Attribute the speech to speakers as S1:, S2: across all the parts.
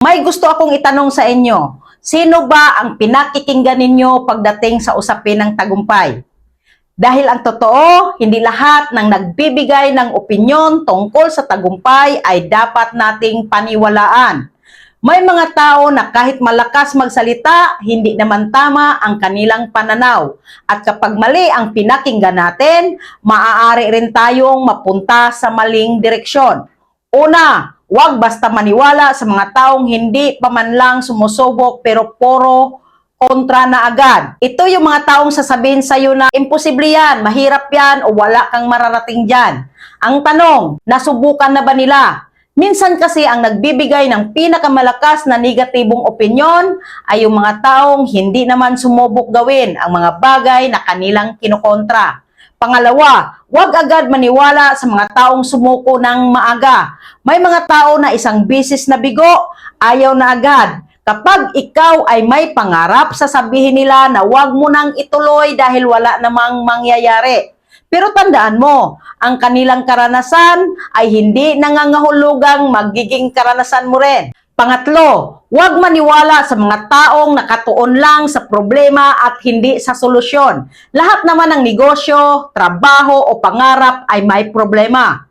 S1: May gusto akong itanong sa inyo. Sino ba ang pinakikinggan ninyo pagdating sa usapin ng tagumpay? Dahil ang totoo, hindi lahat ng nagbibigay ng opinyon tungkol sa tagumpay ay dapat nating paniwalaan. May mga tao na kahit malakas magsalita, hindi naman tama ang kanilang pananaw. At kapag mali ang pinakinggan natin, maaari rin tayong mapunta sa maling direksyon. Una, huwag basta maniwala sa mga taong hindi pa man lang sumusubok pero puro kontra na agad. Ito yung mga taong sasabihin sa'yo na imposible yan, mahirap yan o wala kang mararating dyan. Ang tanong, nasubukan na ba nila? Minsan kasi ang nagbibigay ng pinakamalakas na negatibong opinyon ay yung mga taong hindi naman sumubok gawin ang mga bagay na kanilang kinukontra. Pangalawa, huwag agad maniwala sa mga taong sumuko ng maaga. May mga tao na isang bisis na bigo, ayaw na agad. Kapag ikaw ay may pangarap, sasabihin nila na huwag mo nang ituloy dahil wala namang mangyayari. Pero tandaan mo, ang kanilang karanasan ay hindi nangangahulugang magiging karanasan mo rin. Pangatlo, huwag maniwala sa mga taong nakatuon lang sa problema at hindi sa solusyon. Lahat naman ng negosyo, trabaho o pangarap ay may problema.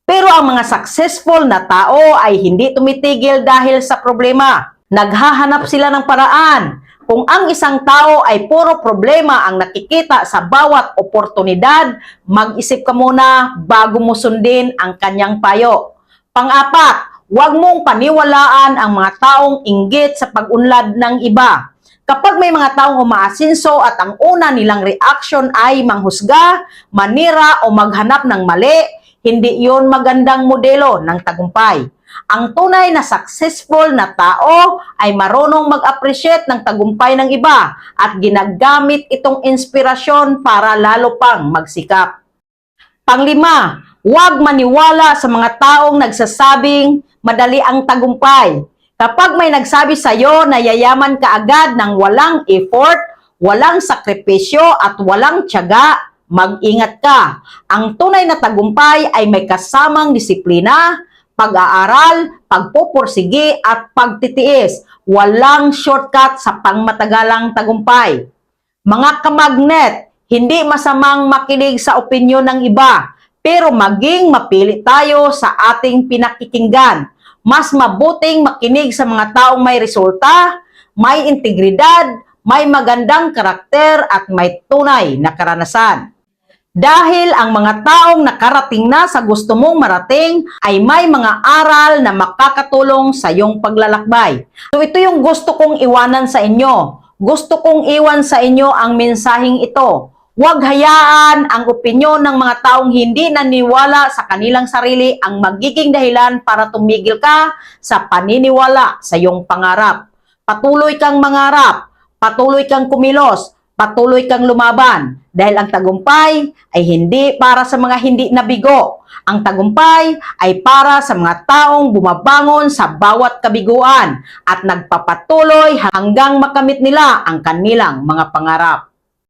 S1: Pero ang mga successful na tao ay hindi tumitigil dahil sa problema. Naghahanap sila ng paraan. Kung ang isang tao ay puro problema ang nakikita sa bawat oportunidad, mag-isip ka muna bago mo sundin ang kanyang payo. Pang-apat, huwag mong paniwalaan ang mga taong inggit sa pag-unlad ng iba. Kapag may mga taong umaasinso at ang una nilang reaction ay manghusga, manira o maghanap ng mali, hindi yon magandang modelo ng tagumpay. Ang tunay na successful na tao ay marunong mag-appreciate ng tagumpay ng iba at ginagamit itong inspirasyon para lalo pang magsikap. Panglima, huwag maniwala sa mga taong nagsasabing madali ang tagumpay. Kapag may nagsabi sa iyo na yayaman ka agad ng walang effort, walang sakripisyo at walang tiyaga, mag-ingat ka. Ang tunay na tagumpay ay may kasamang disiplina, pag-aaral, pagpupursigi at pagtitiis. Walang shortcut sa pangmatagalang tagumpay. Mga kamagnet, hindi masamang makinig sa opinyon ng iba, pero maging mapili tayo sa ating pinakikinggan. Mas mabuting makinig sa mga taong may resulta, may integridad, may magandang karakter at may tunay na karanasan. Dahil ang mga taong nakarating na sa gusto mong marating ay may mga aral na makakatulong sa iyong paglalakbay. So ito yung gusto kong iwanan sa inyo. Gusto kong iwan sa inyo ang mensaheng ito. Huwag hayaan ang opinyon ng mga taong hindi naniwala sa kanilang sarili ang magiging dahilan para tumigil ka sa paniniwala sa iyong pangarap. Patuloy kang mangarap, patuloy kang kumilos, patuloy kang lumaban. Dahil ang tagumpay ay hindi para sa mga hindi nabigo. Ang tagumpay ay para sa mga taong bumabangon sa bawat kabiguan at nagpapatuloy hanggang makamit nila ang kanilang mga pangarap.